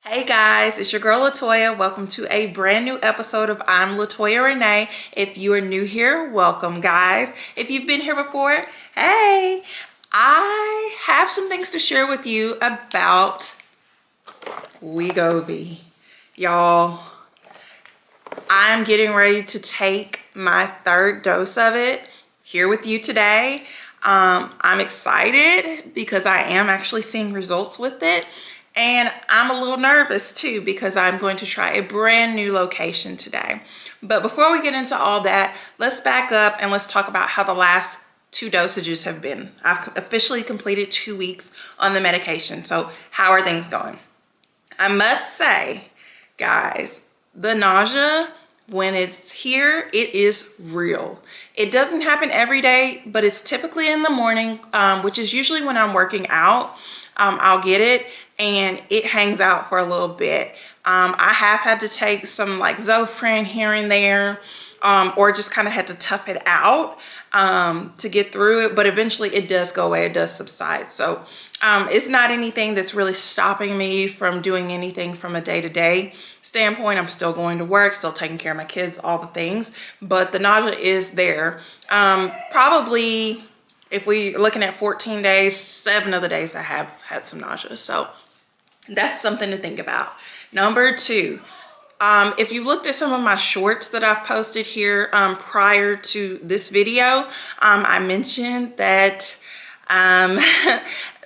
Hey guys, it's your girl Latoya. Welcome to a brand new episode of I'm Latoya Renee. If you are new here, welcome guys. If you've been here before, hey, I have some things to share with you about Wegovy. Y'all, I'm getting ready to take my third dose of it here with you today. I'm excited because I am actually seeing results with it. And I'm a little nervous too because I'm going to try a brand new location today. But before we get into all that, let's back up and let's talk about how the last two dosages have been. I've officially completed 2 weeks on the medication. So how are things going? I must say, guys, the nausea, when it's here, it is real. It doesn't happen every day, but it's typically in the morning, which is usually when I'm working out. I'll get it and it hangs out for a little bit. I have had to take some like Zofran here and there, or just kind of had to tough it out to get through it, but eventually it does go away, it does subside. So it's not anything that's really stopping me from doing anything from a day-to-day standpoint. I'm still going to work, still taking care of my kids, all the things, but the nausea is there. Probably, if we're looking at 14 days, 7 of the days I have had some nausea. So that's something to think about. Number 2, if you looked at some of my shorts that I've posted here prior to this video, I mentioned that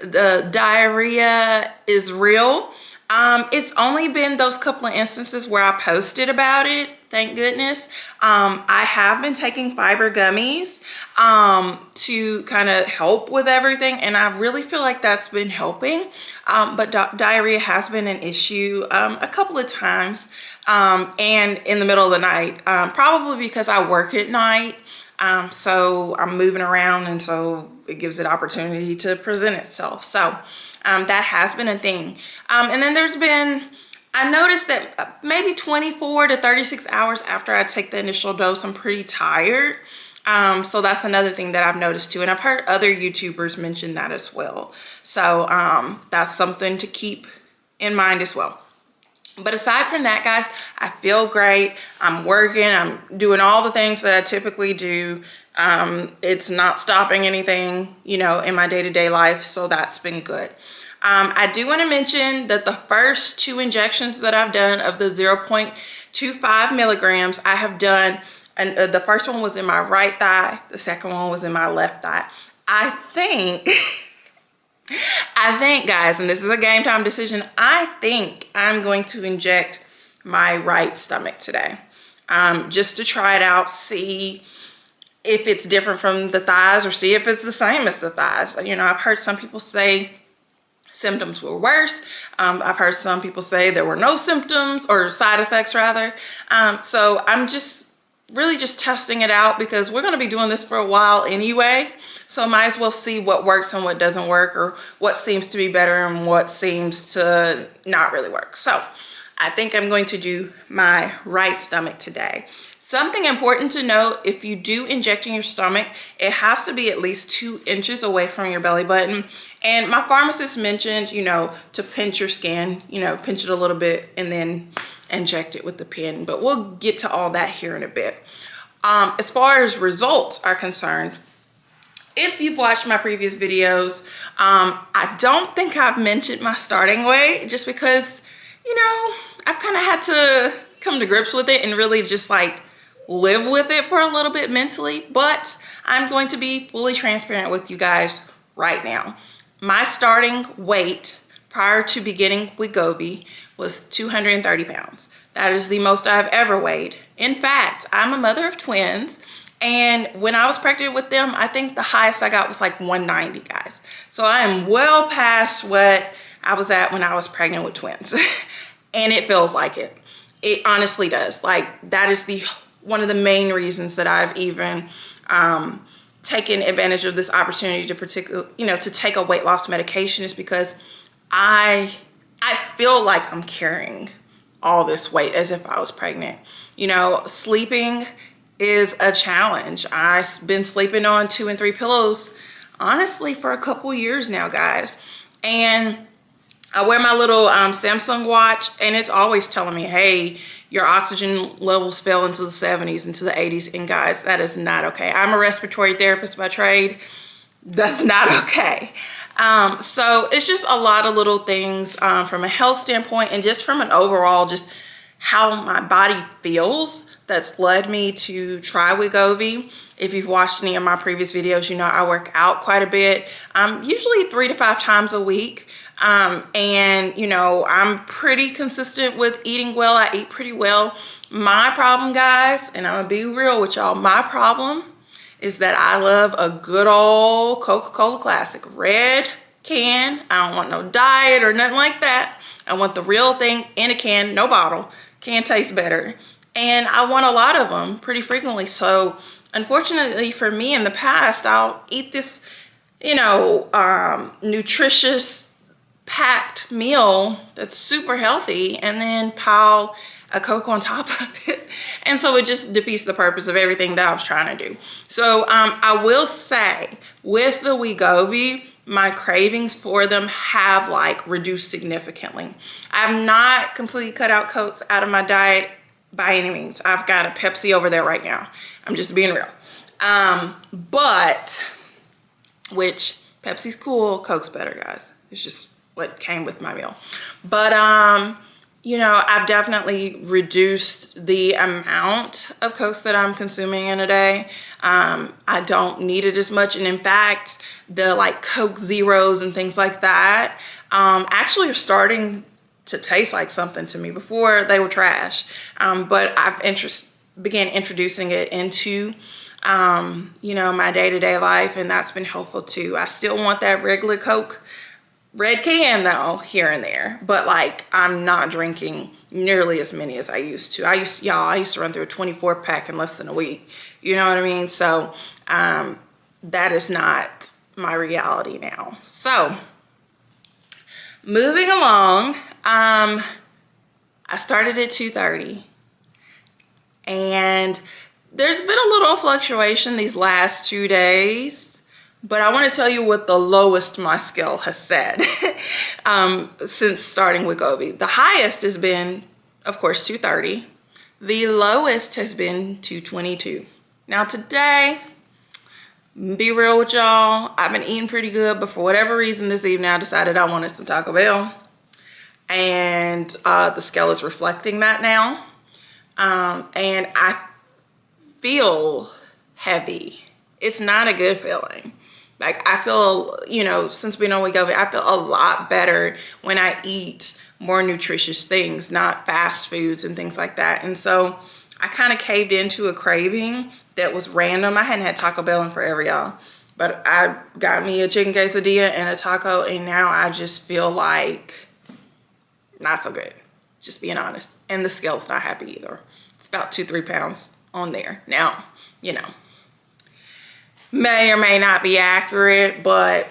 the diarrhea is real. It's only been those couple of instances where I posted about it, thank goodness. I have been taking fiber gummies to kind of help with everything, and I really feel like that's been helping. But diarrhea has been an issue a couple of times, and in the middle of the night, probably because I work at night. So I'm moving around, and so it gives it opportunity to present itself. So that has been a thing. And then there's been, I noticed that maybe 24 to 36 hours after I take the initial dose, I'm pretty tired. So that's another thing that I've noticed too. And I've heard other YouTubers mention that as well. So that's something to keep in mind as well. But aside from that, guys, I feel great. I'm working, I'm doing all the things that I typically do. It's not stopping anything, in my day-to-day life. So that's been good. I do want to mention that the first 2 injections that I've done of the 0.25 milligrams, I have done, and the first one was in my right thigh. The second one was in my left thigh. I think, guys, and this is a game time decision, I think I'm going to inject my right stomach today, just to try it out, see if it's different from the thighs or see if it's the same as the thighs. I've heard some people say symptoms were worse. I've heard some people say there were no symptoms or side effects rather. So I'm really just testing it out because we're going to be doing this for a while anyway. So I might as well see what works and what doesn't work, or what seems to be better and what seems to not really work. So I think I'm going to do my right stomach today. Something important to note, if you do inject in your stomach, it has to be at least 2 inches away from your belly button. And my pharmacist mentioned, to pinch your skin, pinch it a little bit and then inject it with the pen. But we'll get to all that here in a bit. As far as results are concerned, if you've watched my previous videos, I don't think I've mentioned my starting weight just because, I've kind of had to come to grips with it and really just like live with it for a little bit mentally. But I'm going to be fully transparent with you guys right now. My starting weight prior to beginning Wegovy was 230 pounds. That is the most I've ever weighed. In fact, I'm a mother of twins, and when I was pregnant with them, I think the highest I got was like 190, guys. So I am well past what I was at when I was pregnant with twins. And it feels like it. It honestly does. Like, that is one of the main reasons that I've even taken advantage of this opportunity to take a weight loss medication, is because I feel like I'm carrying all this weight as if I was pregnant. Sleeping is a challenge. I've been sleeping on 2 and 3 pillows, honestly, for a couple years now, guys. And I wear my little Samsung watch, and it's always telling me, hey, your oxygen levels fell into the 70s, into the 80s. And guys, that is not okay. I'm a respiratory therapist by trade. That's not okay. So it's just a lot of little things from a health standpoint, and just from an overall, just how my body feels, that's led me to try Wegovy. If you've watched any of my previous videos, you know I work out quite a bit, usually 3 to 5 times a week. And you know, I'm pretty consistent with eating well. I eat pretty well. My problem, guys, and I'm gonna be real with y'all, my problem is that I love a good old Coca-Cola Classic red can. I don't want no diet or nothing like that. I want the real thing in a can, no bottle. Can taste better. And I want a lot of them pretty frequently. So unfortunately for me, in the past, I'll eat this, you know, nutritious packed meal that's super healthy, and then pile a Coke on top of it. And so it just defeats the purpose of everything that I was trying to do. So I will say, with the Wegovy, my cravings for them have like reduced significantly. I've not completely cut out Cokes out of my diet by any means. I've got a Pepsi over there right now. I'm just being real. But, which Pepsi's cool, Coke's better, guys. It's just what came with my meal. But you know, I've definitely reduced the amount of Cokes that I'm consuming in a day. I don't need it as much, and in fact, the like Coke Zeros and things like that actually are starting to taste like something to me. Before, they were trash, but I've began introducing it into you know, my day-to-day life, and that's been helpful too. I still want that regular Coke red can though, here and there, but like I'm not drinking nearly as many as I used to. I used to run through a 24 pack in less than a week. You know what I mean? So that is not my reality now. So moving along, I started at 2:30, and there's been a little fluctuation these last 2 days. But I want to tell you what the lowest my scale has said since starting Wegovy. The highest has been, of course, 2:30. The lowest has been 2:22. Now today, be real with y'all, I've been eating pretty good, but for whatever reason this evening I decided I wanted some Taco Bell. And the scale is reflecting that now. And I feel heavy. It's not a good feeling. Like I feel, you know, since being on Wegovy, I feel a lot better when I eat more nutritious things, not fast foods and things like that. And so I kind of caved into a craving that was random. I hadn't had Taco Bell in forever, y'all. But I got me a chicken quesadilla and a taco, and now I just feel like not so good, just being honest. And the scale's not happy either. It's about 2-3 pounds on there. Now, you know, may or may not be accurate, but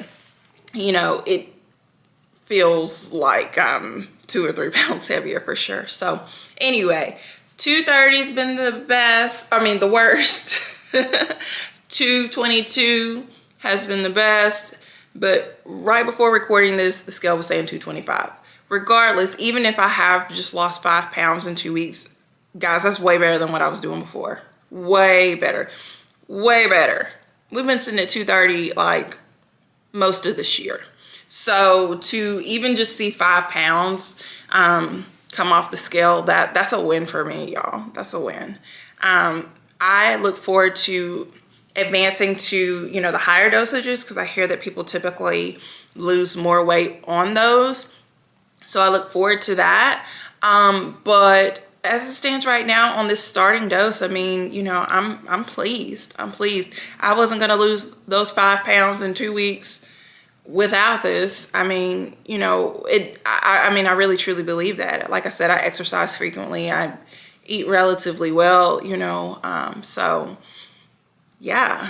you know, it feels like I'm 2 or 3 pounds heavier for sure. So anyway, 2:30's been the best, I mean the worst. 2:22 has been the best, but right before recording this, the scale was saying 2:25. Regardless, even if I have just lost 5 pounds in 2 weeks, guys, that's way better than what I was doing before. Way better, way better. We've been sitting at 2:30 like most of this year. So to even just see 5 pounds come off the scale, that's a win for me, y'all. That's a win. I look forward to advancing to, you know, the higher dosages, because I hear that people typically lose more weight on those. So I look forward to that. But as it stands right now on this starting dose, I mean, you know, I'm pleased. I'm pleased. I wasn't going to lose those 5 pounds in 2 weeks without this. I mean, you know, I mean, I really truly believe that. Like I said, I exercise frequently. I eat relatively well, you know, so yeah.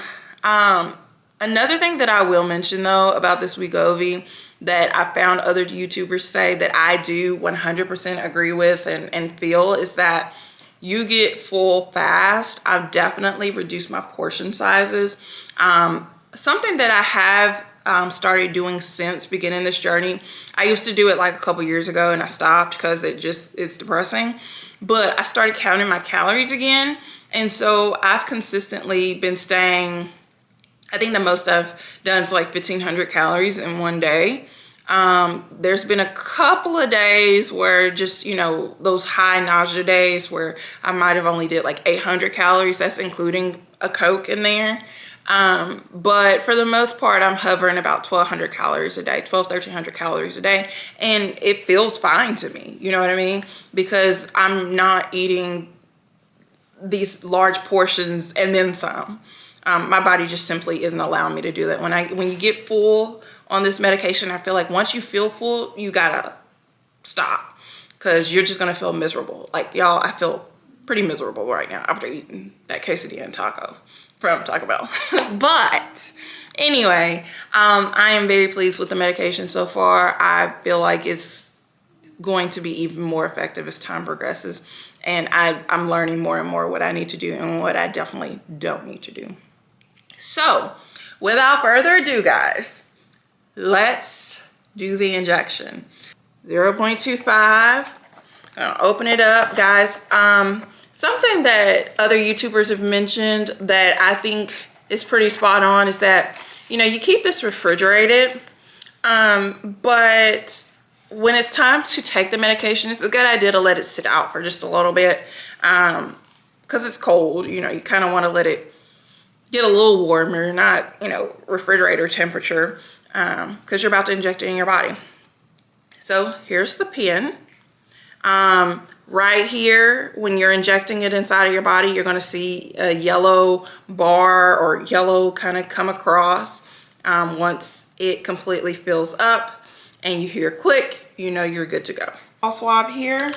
Another thing that I will mention though about this Wegovy that I found other YouTubers say that I do 100% agree with and feel is that you get full fast. I've definitely reduced my portion sizes. Something that I have started doing since beginning this journey. I used to do it like a couple years ago and I stopped because it's depressing. But I started counting my calories again. And so I've consistently been staying, I think the most I've done is like 1,500 calories in one day. There's been a couple of days where just, you know, those high nausea days where I might have only did like 800 calories. That's including a Coke in there. But for the most part, I'm hovering about 1,200 calories a day, 1,300 calories a day. And it feels fine to me. You know what I mean? Because I'm not eating these large portions and then some. My body just simply isn't allowing me to do that. When you get full on this medication, I feel like once you feel full, you gotta stop because you're just gonna feel miserable. Like, y'all, I feel pretty miserable right now after eating that quesadilla and taco from Taco Bell. But anyway, I am very pleased with the medication so far. I feel like it's going to be even more effective as time progresses. And I'm learning more and more what I need to do and what I definitely don't need to do. So without further ado, guys, let's do the injection. 0.25. Gonna open it up, guys. Something that other YouTubers have mentioned that I think is pretty spot on is that, you know, you keep this refrigerated, but when it's time to take the medication, it's a good idea to let it sit out for just a little bit, because it's cold. You know, you kind of want to let it get a little warmer, not, you know, refrigerator temperature, because you're about to inject it in your body. So here's the pen. Right here, when you're injecting it inside of your body, you're going to see a yellow bar or yellow kind of come across. Once it completely fills up and you hear click, you know you're good to go. I'll swab here.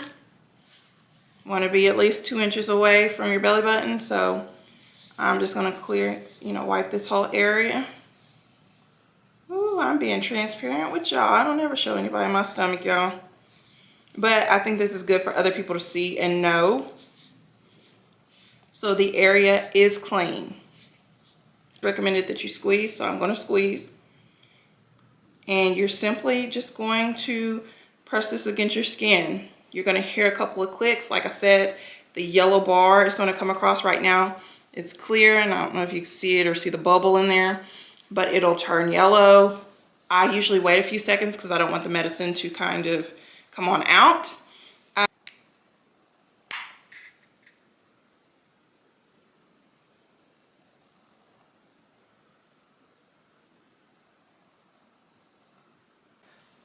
Want to be at least 2 inches away from your belly button, so I'm just going to clear, you know, wipe this whole area. Ooh, I'm being transparent with y'all. I don't ever show anybody my stomach, y'all. But I think this is good for other people to see and know. So the area is clean. Recommended that you squeeze, so I'm going to squeeze. And you're simply just going to press this against your skin. You're going to hear a couple of clicks. Like I said, the yellow bar is going to come across right now. It's clear, and I don't know if you can see it or see the bubble in there, but it'll turn yellow. I usually wait a few seconds because I don't want the medicine to kind of come on out.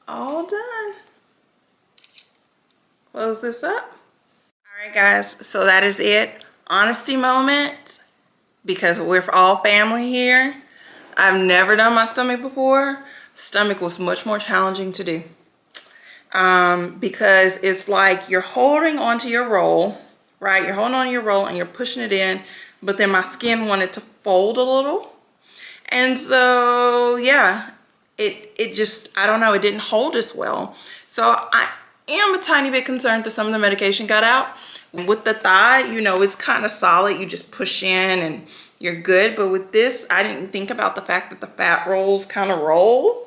All done. Close this up. All right, guys, so that is it. Honesty moment, because we're all family here. I've never done my stomach before. Stomach was much more challenging to do. Because it's like you're holding onto your roll, right? You're holding on to your roll and you're pushing it in, but then my skin wanted to fold a little. And so, yeah, it just, I don't know, it didn't hold as well. So I am a tiny bit concerned that some of the medication got out. With the thigh, you know, it's kind of solid. You just push in and you're good. But with this, I didn't think about the fact that the fat rolls kind of roll.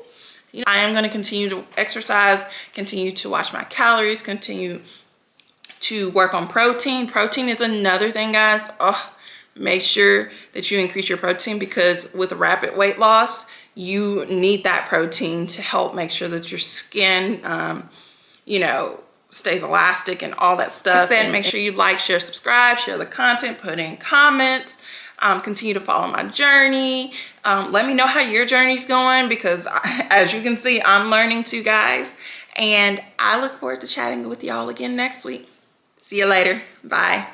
You know, I am going to continue to exercise, continue to watch my calories, continue to work on protein. Protein is another thing, guys. Oh, make sure that you increase your protein, because with rapid weight loss, you need that protein to help make sure that your skin, you know, stays elastic and all that stuff. And make sure you like, share, subscribe, share the content, put in comments. Continue to follow my journey. Let me know how your journey's going, because as you can see, I'm learning too, guys. And I look forward to chatting with y'all again next week. See you later. Bye.